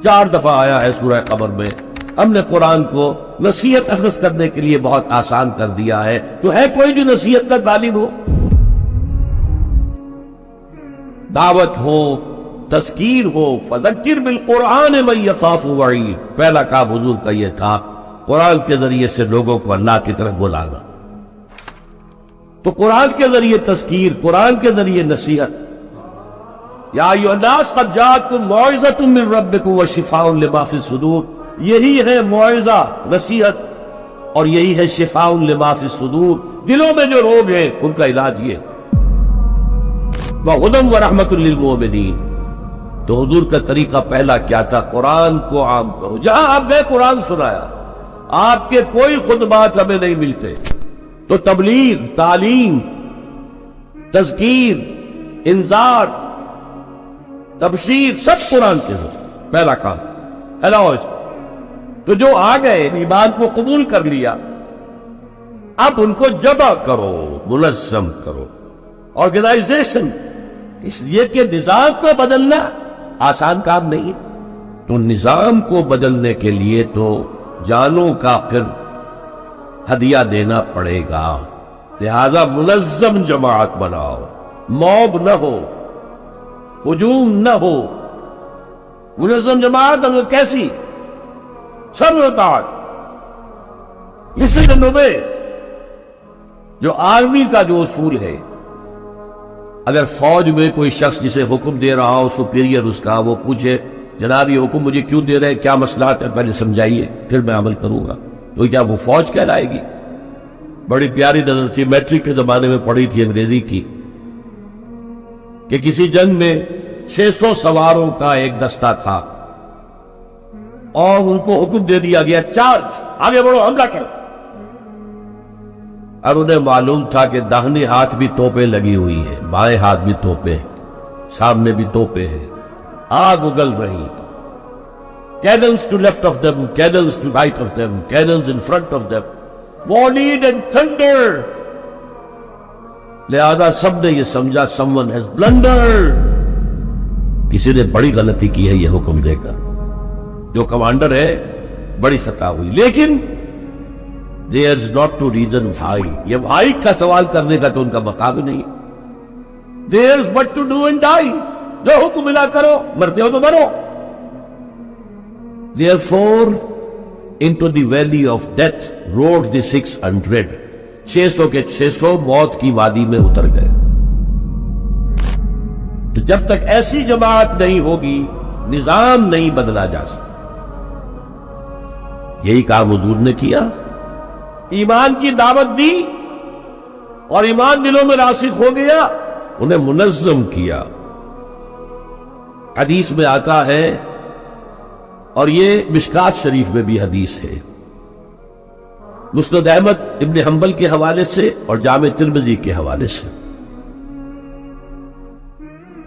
4 دفعہ آیا ہے سورہ قمر میں. ہم نے قرآن کو نصیحت اخذ کرنے کے لیے بہت آسان کر دیا ہے. تو ہے کوئی جو نصیحت کا طالب ہو؟ دعوت ہو، تذکیر ہو، فذکر بالقرآن من یخاف وعید. پہلا کام حضور کا یہ تھا، قرآن کے ذریعے سے لوگوں کو اللہ کی طرف بلانا. تو قرآن کے ذریعے تذکیر، قرآن کے ذریعے نصیحت. یا ایھا الناس قد جاءتکم موعظۃ من ربکم وشفاء لما فی الصدور. یہی ہے موعظہ، نصیحت، اور یہی ہے شفاء لما فی الصدور. دلوں میں جو روگ ہیں ان کا علاج یہ. وہدی ورحمۃ للمؤمنین. تو حضور کا طریقہ پہلا کیا تھا؟ قرآن کو عام کرو. جہاں آپ گئے قرآن سنایا. آپ کے کوئی خطبات ہمیں نہیں ملتے، تو تبلیغ، تعلیم، تذکیر، انذار، تبشیر سب قرآن کے ذریعے. پہلا کام پھیلاؤ اس کو. تو جو آ گئے ایمان کو قبول کر لیا، اب ان کو جمع کرو، منظم کرو. آرگنائزیشن، اس لیے کہ نظام کو بدلنا آسان کام نہیں ہے. تو نظام کو بدلنے کے لیے تو جانوں کا پھر ہدیہ دینا پڑے گا. لہذا منظم جماعت بناؤ، موب نہ ہو، ہجوم نہ ہو. منظم جماعت اگر کیسی؟ سب اطاعت. اس میں جو آرمی کا جو اصول ہے، اگر فوج میں کوئی شخص جسے حکم دے رہا ہو، سپیریئر اس کا، وہ پوچھے جناب یہ حکم مجھے کیوں دے رہے ہیں، کیا مسئلہ ہے، پہلے سمجھائیے پھر میں عمل کروں گا، تو کیا وہ فوج کہلائے گی؟ بڑی پیاری نظر تھی، میٹرک کے زمانے میں پڑھی تھی انگریزی کی، کہ کسی جنگ میں 600 سواروں کا ایک دستہ تھا، اور ان کو حکم دے دیا گیا چارج، آگے بڑھو، حملہ کرو. اور انہیں معلوم تھا کہ داہنے ہاتھ بھی توپیں لگی ہوئی ہیں، بائیں ہاتھ بھی توپیں ہیں، سامنے بھی توپیں ہیں، آگ اگل رہی. Cannons to left of them, cannons to right of them, cannons in front of them, warning and thunder. لہذا سب نے یہ سمجھا someone has blundered. کسی نے بڑی غلطی کی ہے یہ حکم دے کر. جو کمانڈر ہے بڑی خطا ہوئی. لیکن there's not to reason why. یہ why کا سوال کرنے کا تو ان کا مقام نہیں. there's but to do and die. جو حکم ملا کرو، مرتے ہو تو مرو. Therefore into the valley of death rode the 600. 600 کے 600 موت کی وادی میں اتر گئے. تو جب تک ایسی جماعت نہیں ہوگی، نظام نہیں بدلا جا سکتا. یہی کام حضور نے کیا. ایمان کی دعوت دی اور ایمان دلوں میں راسخ ہو گیا، انہیں منظم کیا. حدیث میں آتا ہے، اور یہ مشکات شریف میں بھی حدیث ہے، مسند احمد ابن حنبل کے حوالے سے اور جامع ترمذی کے حوالے سے.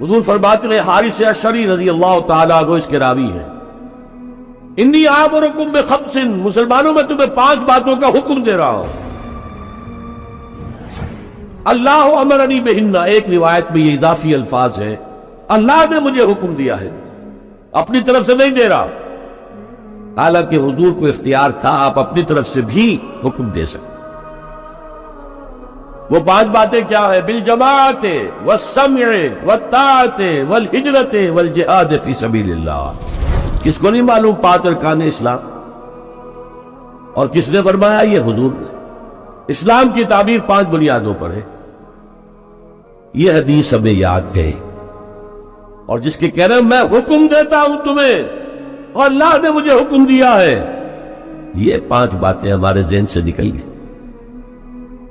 حضور فرماتے ہیں، حارث اشعری رضی اللہ تعالیٰ عنہ اس کے راوی ہیں، انی آمرکم بخمس، مسلمانوں میں تمہیں 5 باتوں کا حکم دے رہا ہوں. اللہ امرنی بہن. ایک روایت میں یہ اضافی الفاظ ہے، اللہ نے مجھے حکم دیا ہے، اپنی طرف سے نہیں دے رہا. حالانکہ حضور کو اختیار تھا، آپ اپنی طرف سے بھی حکم دے سکتے. وہ 5 باتیں کیا ہیں؟ بالجماعت والسمع والطاعت والہجرت والجہاد فی سبیل اللہ. کس کو نہیں معلوم 5 ارکان اسلام؟ اور کس نے فرمایا؟ یہ حضور نے. اسلام کی تعبیر 5 بنیادوں پر ہے. یہ حدیث ہمیں یاد ہے. اور جس کے کہہ رہے ہیں میں حکم دیتا ہوں تمہیں اور اللہ نے مجھے حکم دیا ہے، یہ 5 باتیں ہمارے ذہن سے نکل گئی.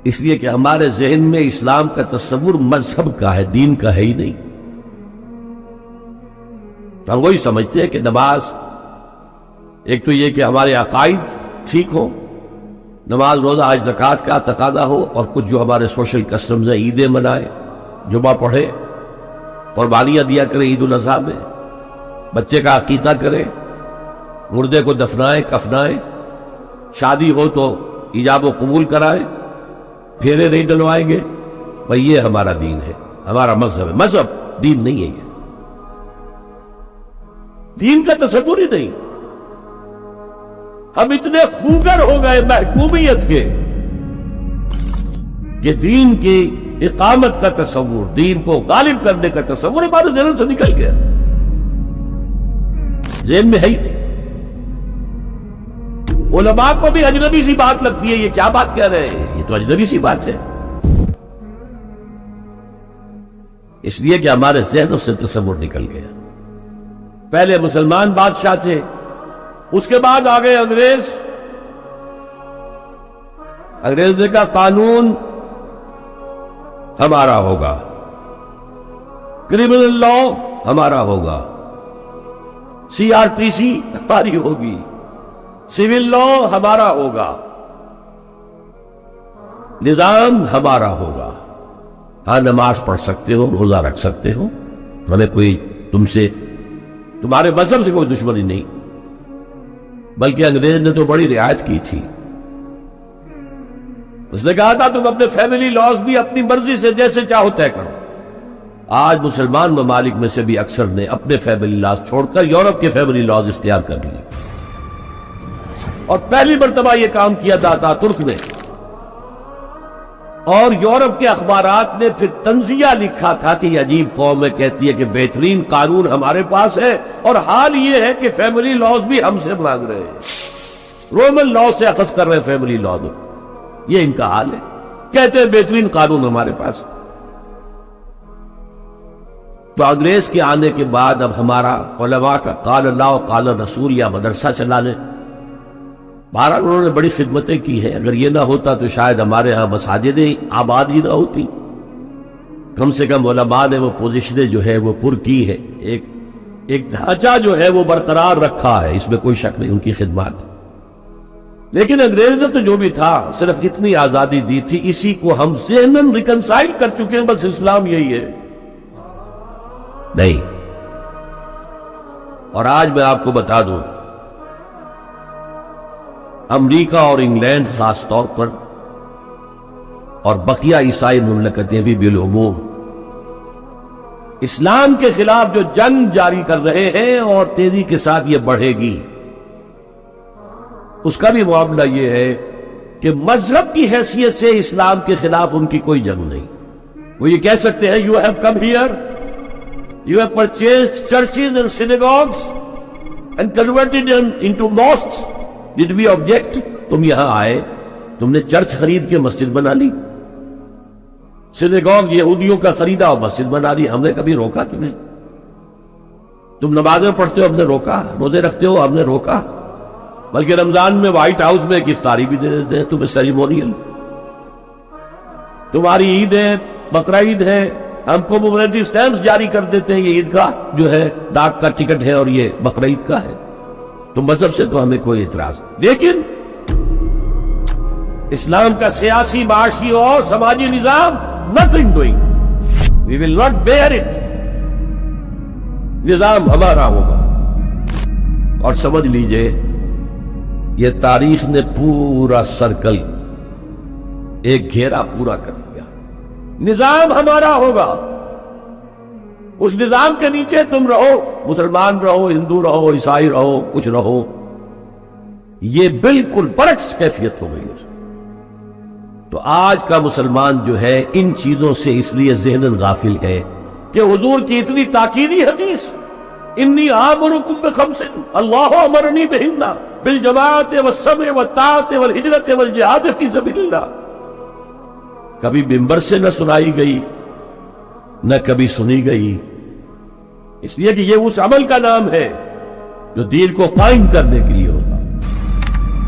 اس لیے کہ ہمارے ذہن میں اسلام کا تصور مذہب کا ہے، دین کا ہے ہی نہیں. ہم وہی سمجھتے ہیں کہ نماز، ایک تو یہ کہ ہمارے عقائد ٹھیک ہو، نماز، روزہ، حج، زکوٰۃ کا تقاضا ہو، اور کچھ جو ہمارے سوشل کسٹمز ہیں، عیدیں منائے، جمعہ پڑھے، قربانیاں دیا کریں عید الاضحیٰ میں، بچے کا عقیقہ کریں، مردے کو دفنائیں، کفنائیں، شادی ہو تو ایجاب و قبول کرائیں، پھیرے نہیں ڈلوائیں گے. بھئی یہ ہمارا دین ہے، ہمارا مذہب ہے. مذہب دین نہیں ہے یہ. دین کا تصور ہی نہیں. ہم اتنے خوگر ہو گئے محکومیت کے کہ دین کی اقامت کا تصور، دین کو غالب کرنے کا تصور ہمارے ذہن سے نکل گیا، ذہن میں ہے ہی نہیں. علماء کو بھی اجنبی سی بات لگتی ہے، یہ کیا بات کہہ رہے ہیں، یہ تو اجنبی سی بات ہے، اس لیے کہ ہمارے ذہنوں سے تصور نکل گیا. پہلے مسلمان بادشاہ تھے، اس کے بعد آگے انگریز نے کہا قانون ہمارا ہوگا، کرمنل لا ہمارا ہوگا، CRPC ہماری ہوگی، سول لا ہمارا ہوگا، نظام ہمارا ہوگا. ہاں نماز پڑھ سکتے ہو، روزہ رکھ سکتے ہو، ہمیں کوئی تمہارے مذہب سے کوئی دشمنی نہیں. بلکہ انگریز نے تو بڑی رعایت کی تھی. اس نے کہا تھا تم اپنے فیملی لاز بھی اپنی مرضی سے جیسے چاہو طے کرو. آج مسلمان ممالک میں سے بھی اکثر نے اپنے فیملی لاز چھوڑ کر یورپ کے فیملی لاز اختیار کر لیے، اور پہلی مرتبہ یہ کام کیا تھا ترک نے. اور یورپ کے اخبارات نے پھر تنزیہ لکھا تھا کہ یہ عجیب قوم ہے، کہتی ہے کہ بہترین قانون ہمارے پاس ہے، اور حال یہ ہے کہ فیملی لاز بھی ہم سے مانگ رہے ہیں، رومن لا سے اخذ کر رہے ہیں فیملی لا. یہ ان کا حال ہے، کہتے ہیں بہترین قانون ہمارے پاس. تو انگریز کے آنے کے بعد اب ہمارا علماء کا قال اللہ و قال رسول یا مدرسہ چلانے، بہرحال انہوں نے بڑی خدمتیں کی ہیں. اگر یہ نہ ہوتا تو شاید ہمارے ہاں مساجدیں آباد ہی نہ ہوتی. کم سے کم علماء نے وہ پوزیشنیں جو ہے وہ پر کی ہے، ایک ڈھانچہ جو ہے وہ برقرار رکھا ہے، اس میں کوئی شک نہیں ان کی خدمات. لیکن انگریز نے تو جو بھی تھا صرف اتنی آزادی دی تھی، اسی کو ہم ذہناً ریکنسائل کر چکے ہیں، بس اسلام یہی ہے. نہیں. اور آج میں آپ کو بتا دوں، امریکہ اور انگلینڈ خاص طور پر اور بقیہ عیسائی مملکتیں بھی بالعموم اسلام کے خلاف جو جنگ جاری کر رہے ہیں، اور تیزی کے ساتھ یہ بڑھے گی، اس کا بھی معاملہ یہ ہے کہ مذہب کی حیثیت سے اسلام کے خلاف ان کی کوئی جنگ نہیں. وہ یہ کہہ سکتے ہیں you have come here, you have purchased churches and synagogues and converted them into mosques. Did we object? تم یہاں آئے، تم نے چرچ خرید کے مسجد بنا لی، سینیگوگ یہودیوں کا خریدا اور مسجد بنا لی، ہم نے کبھی روکا تمہیں؟ تم نمازیں پڑھتے ہو، ہم نے روکا؟ روزے رکھتے ہو، ہم نے روکا؟ بلکہ رمضان میں وائٹ ہاؤس میں ایک افطاری بھی دے دیتے ہیں تمہیں، سیریمونیل. تمہاری عید ہے، بقرہ عید ہے، ہم کو مومنٹی سٹیمپس جاری کر دیتے ہیں، یہ عید کا جو ہے ڈاک کا ٹکٹ ہے اور یہ بقرہ عید کا ہے. تو مذہب سے تو ہمیں کوئی اعتراض، لیکن اسلام کا سیاسی، معاشی اور سماجی نظام nothing doing. We will not bear it. نظام ہمارا ہوگا. اور سمجھ لیجئے یہ تاریخ نے پورا سرکل، ایک گھیرا پورا کر دیا. نظام ہمارا ہوگا، اس نظام کے نیچے تم رہو، مسلمان رہو، ہندو رہو، عیسائی رہو، کچھ رہو. یہ بالکل برعکس کیفیت ہو گئی. تو آج کا مسلمان جو ہے ان چیزوں سے اس لیے ذہناً غافل ہے کہ حضور کی اتنی تاکیدی حدیث، انی آمرکم بخمس اللہ امرنی بہن بالجماعت والسمع والطاعت والہجرت والجہاد فی سبیل اللہ، کبھی منبر سے نہ سنائی گئی، نہ کبھی سنی گئی. اس لیے کہ یہ اس عمل کا نام ہے جو دین کو قائم کرنے کے لیے ہوتا.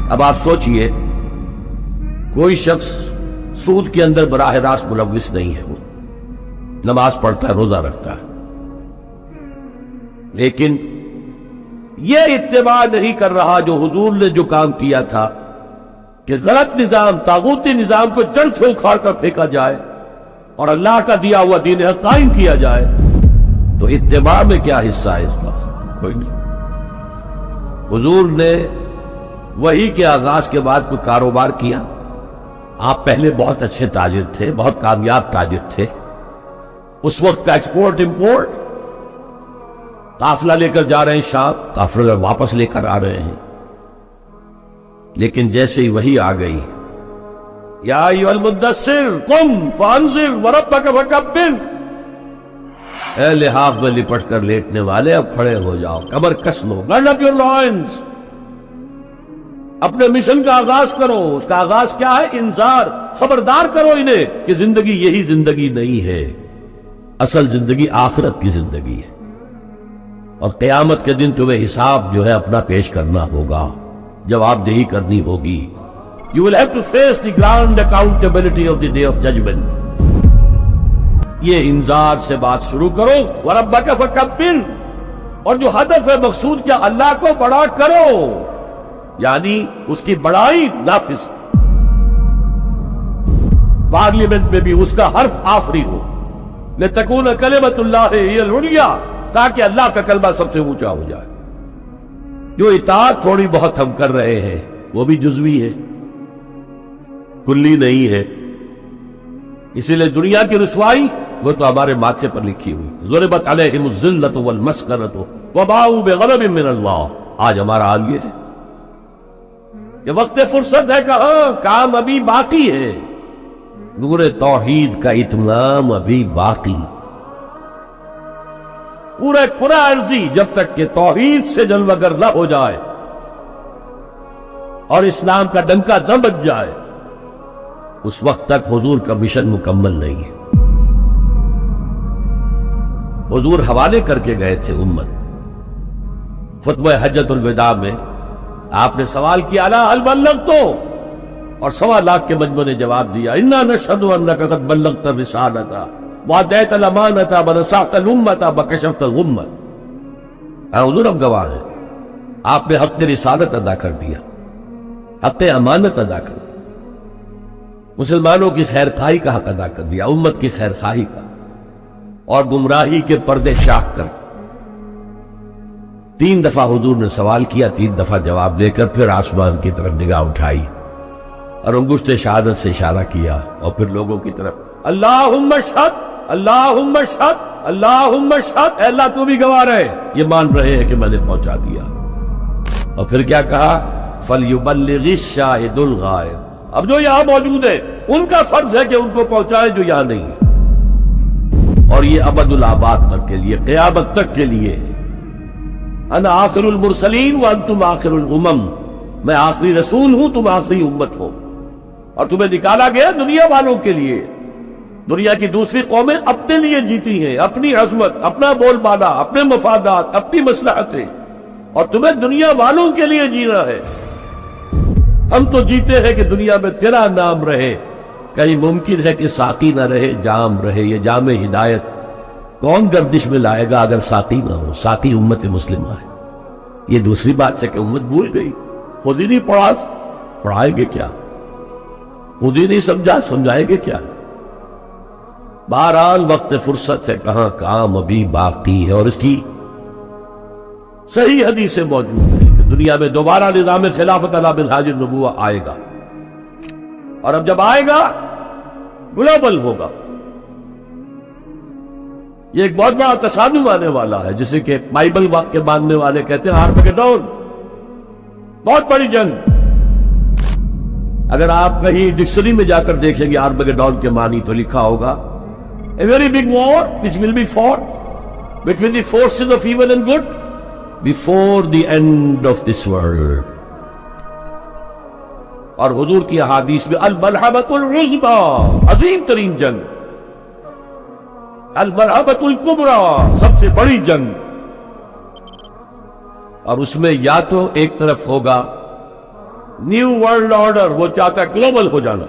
اب آپ سوچئے، کوئی شخص سود کے اندر براہ راست ملوث نہیں ہے، وہ نماز پڑھتا ہے، روزہ رکھتا ہے، لیکن یہ اتباع نہیں کر رہا جو حضور نے جو کام کیا تھا کہ غلط نظام، طاغوتی نظام کو جڑ سے اکھاڑ کر پھینکا جائے اور اللہ کا دیا ہوا دین قائم کیا جائے. تو اتباع میں کیا حصہ ہے اس کا؟ کوئی نہیں. حضور نے وحی کے آغاز کے بعد کوئی کاروبار کیا؟ آپ پہلے بہت اچھے تاجر تھے، بہت کامیاب تاجر تھے. اس وقت کا ایکسپورٹ امپورٹ قافلہ لے کر جا رہے ہیں شام، قافلہ واپس لے کر آ رہے ہیں، لیکن جیسے ہی وحی آ گئی، یا ایھا المدثر قم فانذر وربک فکبر، اے لحاف میں لپٹ کر لیٹنے والے اب کھڑے ہو جاؤ، کمر کس لو، برن اپ یور لائنز، اپنے مشن کا آغاز کرو۔ اس کا آغاز کیا ہے؟ انذار، خبردار کرو انہیں کہ زندگی یہی زندگی نہیں ہے، اصل زندگی آخرت کی زندگی ہے، اور قیامت کے دن تمہیں حساب جو ہے اپنا پیش کرنا ہوگا، جواب دہی کرنی ہوگی۔ You will have to face the grand accountability of the day of judgment۔ یہ انذار سے بات شروع کرو، وَرَبَّكَ فَكَبِّرْ، اور جو ہدف ہے مقصود کیا؟ اللہ کو بڑا کرو، یعنی اس کی بڑائی نافذ، پارلیمنٹ میں بھی اس کا حرف آخری ہو، لِتَكُونَ كَلِمَةُ اللَّهِ هِيَ الْعُلْيَا، تاکہ اللہ کا کلمہ سب سے اونچا ہو جائے۔ جو اطاعت تھوڑی بہت ہم کر رہے ہیں وہ بھی جزوی ہے، کلی نہیں ہے، اسی لیے دنیا کی رسوائی وہ تو ہمارے ماتھے پر لکھی ہوئی، ضربت علیہم الذلۃ والمسکنۃ وباؤوا بغضب من اللہ۔ آج ہمارا حال یہ ہے، یہ وقت فرصت ہے، کہاں کام ابھی باقی ہے، نور توحید کا اتمام ابھی باقی، پورے کرہ ارضی جب تک کہ توحید سے جلوگر نہ ہو جائے اور اسلام کا ڈنکا نہ بج جائے، اس وقت تک حضور کا مشن مکمل نہیں ہے۔ حضور حوالے کر کے گئے تھے امت۔ خطبہ حجۃ الوداع میں آپ نے سوال کیا، الا هل بلغت، اور 1.25 لاکھ کے مجمع نے جواب دیا، انا نشهد انک قد بلغت الرسالۃ وادیت الامانۃ ونصحت الامۃ وکشفت الغمۃ۔ حضور ہم گواہ ہیں، آپ نے حق رسالت ادا کر دیا، حق امانت ادا کر دیا، مسلمانوں کی خیر خواہی کا حق ادا کر دیا، امت کی خیر خواہی کا، اور گمراہی کے پردے چاک کر۔ 3 دفعہ حضور نے سوال کیا، 3 دفعہ جواب دے کر پھر آسمان کی طرف نگاہ اٹھائی اور انگشت شہادت سے اشارہ کیا، اور پھر لوگوں کی طرف، اللہم اشہد، اللہم اشہد، اللہم اشہد، اے اللہ تو بھی گواہ رہے، یہ مان رہے ہیں کہ میں نے پہنچا دیا۔ اور پھر کیا کہا؟ فَلْيُبَلِّغِ الشَّاهِدُ الْغَائِبَ، اب جو یہاں موجود ہے ان کا فرض ہے کہ ان کو پہنچائے جو یہاں نہیں ہے، اور یہ ابد الآباد تک کے لیے، قیامت تک کے لیے۔ انا آخر المرسلین وانتم آخر الامم، میں آخری رسول ہوں، تم آخری امت ہو، اور تمہیں نکالا گیا دنیا والوں کے لیے۔ دنیا کی دوسری قومیں اپنے لیے جیتی ہیں، اپنی عظمت، اپنا بول بالا، اپنے مفادات، اپنی مصلحتیں، اور تمہیں دنیا والوں کے لیے جینا ہے۔ ہم تو جیتے ہیں کہ دنیا میں تیرا نام رہے، کہیں ممکن ہے کہ ساقی نہ رہے، جام رہے۔ یہ جام ہدایت کون گردش میں لائے گا اگر ساقی نہ ہو؟ ساقی امت مسلمہ ہے۔ یہ دوسری بات ہے کہ امت بھول گئی، خود ہی نہیں پڑھا، پڑھائیں گے کیا؟ خود ہی نہیں سمجھا، سمجھائیں گے کیا؟ بہرحال وقت فرصت ہے، کہاں کام ابھی باقی ہے، اور اس کی صحیح حدیثیں موجود ہیں کہ دنیا میں دوبارہ نظام خلافت علی منہاج النبوہ آئے گا، اور اب جب آئے گا گلوبل ہوگا۔ یہ ایک بہت بڑا تصادم آنے والا ہے، جسے کہ بائبل کے ماننے والے کہتے ہیں آرمگیڈون، بہت بڑی جنگ۔ اگر آپ کہیں ڈکشنری میں جا کر دیکھیں گے آرمگیڈون کے معنی تو لکھا ہوگا a very big war which will be fought between the forces of evil and good before the end of this world۔ اور حضور کی احادیث میں الملحمۃ العظمی، عظیم ترین جنگ، الملحمۃ الکبریٰ، سب سے بڑی جنگ، اور اس میں یا تو ایک طرف ہوگا نیو ورلڈ آرڈر، وہ چاہتا ہے گلوبل ہو جانا،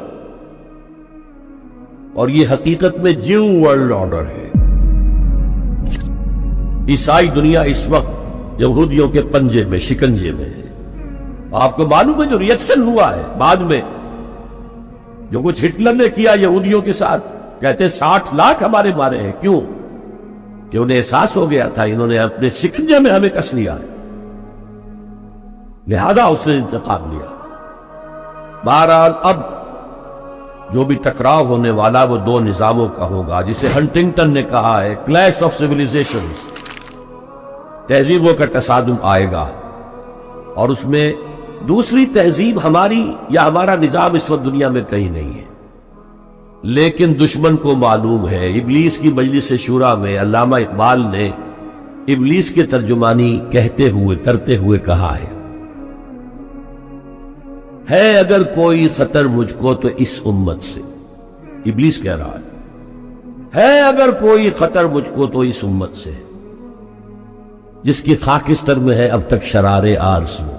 اور یہ حقیقت میں نیو ورلڈ آرڈر ہے۔ عیسائی دنیا اس وقت یہودیوں کے پنجے میں، شکنجے میں ہے۔ آپ کو معلوم ہے جو ریئیکشن ہوا ہے بعد میں، جو کچھ ہٹلر نے کیا یہودیوں کے ساتھ، کہتے 60 لاکھ ہمارے مارے ہیں۔ کیوں؟ کہ انہیں احساس ہو گیا تھا انہوں نے اپنے شکنجے میں ہمیں کس لیا ہے، لہذا اس نے انتقام لیا۔ بہرحال اب جو بھی ٹکراؤ ہونے والا وہ 2 نظاموں کا ہوگا، جسے ہنٹنگٹن نے کہا ہے کلیش آف سیویلائزیشنز، تہذیبوں کا تصادم آئے گا، اور اس میں دوسری تہذیب ہماری یا ہمارا نظام اس وقت دنیا میں کہیں نہیں ہے، لیکن دشمن کو معلوم ہے۔ ابلیس کی مجلس شورا میں علامہ اقبال نے ابلیس کے ترجمانی کہتے ہوئے کرتے ہوئے کہا ہے اگر کوئی خطر مجھ کو تو اس امت سے، ابلیس کہہ رہا ہے اگر کوئی خطر مجھ کو تو اس امت سے، جس کی خاکستر میں ہے اب تک شرار آرزو،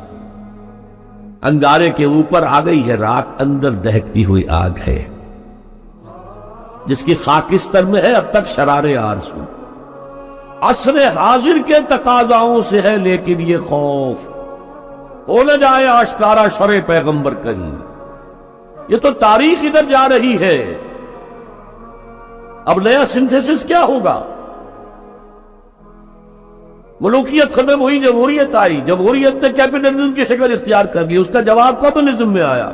انگارے کے اوپر آ گئی ہے راکھ، اندر دہکتی ہوئی آگ ہے، جس کی خاکستر میں ہے اب تک شرار آرزو، عصر حاضر کے تقاضاؤں سے ہے لیکن یہ خوف، ہو نہ جائے آشکارا شرع پیغمبر کہیں، یہ تو تاریخ ادھر جا رہی ہے۔ اب نیا سنتھیسس کیا ہوگا؟ ملوکیت ختم ہوئی، جمہوریت آئی، جمہوریت نے کیپٹلزم کی شکل اختیار کر لی، اس کا جواب کمیونزم میں آیا،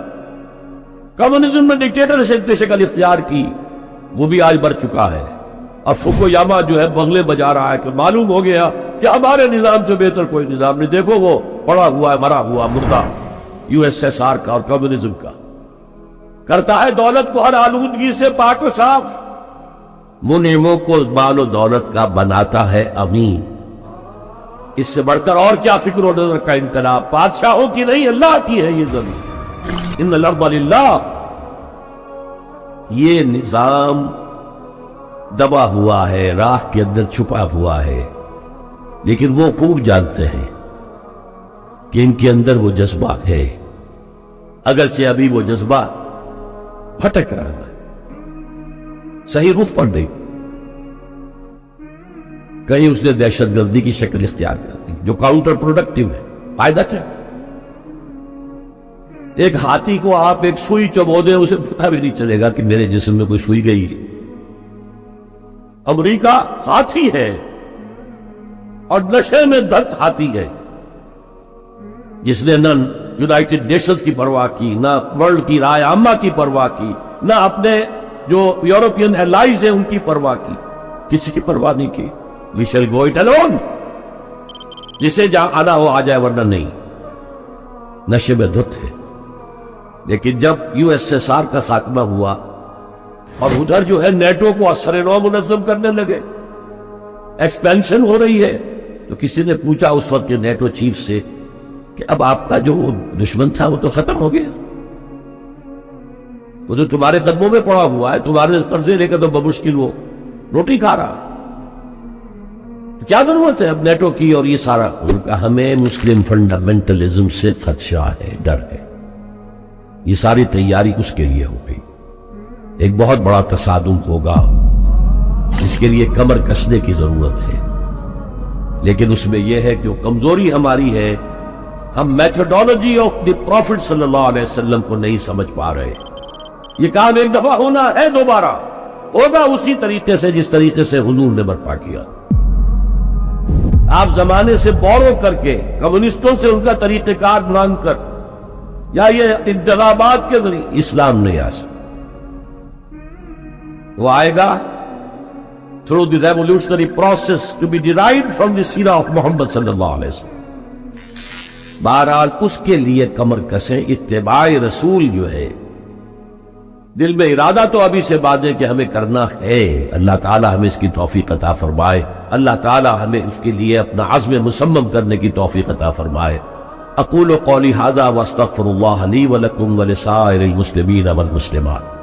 کمیونزم نے ڈکٹیٹرشپ کی شکل اختیار کی، وہ بھی آج بڑھ چکا ہے۔ اب فوکویاما جو ہے بغلے بجا رہا ہے کہ معلوم ہو گیا کہ ہمارے نظام سے بہتر کوئی نظام نہیں، دیکھو وہ پڑا ہوا ہے مرا ہوا مردہ یو ایس ایس آر کا اور کمیونزم کا، کرتا ہے دولت کو ہر آلودگی سے پاک و صاف، منعموں کو مال و دولت کا بناتا ہے امین۔ اس سے بڑھ کر اور کیا فکر و نظر کا انقلاب؟ بادشاہوں کی نہیں، اللہ کی ہے یہ زمین، ان الارض للہ۔ یہ نظام دبا ہوا ہے، راکھ کے اندر چھپا ہوا ہے، لیکن وہ خوب جانتے ہیں کہ ان کے اندر وہ جذبہ ہے، اگرچہ ابھی وہ جذبہ پھٹک رہا ہے، صحیح رخ پر نہیں، کہیں اس نے دہشت گردی کی شکل اختیار کر دی جو کاؤنٹر پروڈکٹیو ہے۔ فائدہ کیا؟ ایک ہاتھی کو آپ ایک سوئی چبو دیں، اسے پتہ بھی نہیں چلے گا کہ میرے جسم میں کوئی سوئی گئی ہے۔ امریکہ ہاتھی ہے اور نشے میں دھت ہاتھی ہے، جس نے نہ یونائٹڈ نیشنز کی پرواہ کی، نہ ورلڈ کی رائے عامہ کی پرواہ کی، نہ اپنے جو یورپین الائز ہیں ان کی پرواہ کی، کسی کی پرواہ نہیں کی۔ We shall go it alone، جسے جہاں آنا ہو آ جائے ورنہ نہیں، نشے میں دھت ہے۔ لیکن جب یو ایس ایس آر کا خاتمہ ہوا اور ادھر جو ہے نیٹو کو اثر نو منظم کرنے لگے، ایکسپینشن ہو رہی ہے، تو کسی نے پوچھا اس وقت کے نیٹو چیف سے کہ اب آپ کا جو دشمن تھا وہ تو ختم ہو گیا، وہ تو تمہارے قدموں میں پڑا ہوا ہے، تمہارے قرضے لے کر تو بمشکل وہ روٹی کھا رہا، تو کیا ضرورت ہے اب نیٹو کی اور یہ سارا؟ ان کا ہمیں مسلم فنڈامنٹلزم سے خدشہ ہے، ڈر ہے، یہ ساری تیاری اس کے لیے ہو گئی۔ ایک بہت بڑا تصادم ہوگا، اس کے لیے کمر کسنے کی ضرورت ہے، لیکن اس میں یہ ہے کہ جو کمزوری ہماری ہے، ہم میتھڈالوجی آف دی پروفٹ صلی اللہ علیہ وسلم کو نہیں سمجھ پا رہے۔ یہ کام ایک دفعہ ہونا ہے، دوبارہ ہوگا اسی طریقے سے جس طریقے سے حضور نے برپا کیا۔ آپ زمانے سے بورو کر کے، کمیونسٹوں سے ان کا طریقہ کار مانگ کر، یا یہ انتخابات کے ذریعے اسلام نہیں آ سکتا، وہ آئے گا through the revolutionary process to be derived from the سیرہ of محمد صلی اللہ علیہ وسلم۔ بہرحال اس کے لیے کمر کسیں، اتباع رسول جو ہے، دل میں ارادہ تو ابھی سے بات ہے کہ ہمیں کرنا ہے، اللہ تعالی ہمیں اس کی توفیق عطا فرمائے، اللہ تعالی ہمیں اس کے لیے اپنا عزم مصمم کرنے کی توفیق عطا فرمائے۔ اقول قولی ھذا واستغفر اللہ لی ولکم ولسائر المسلمین والمسلمات۔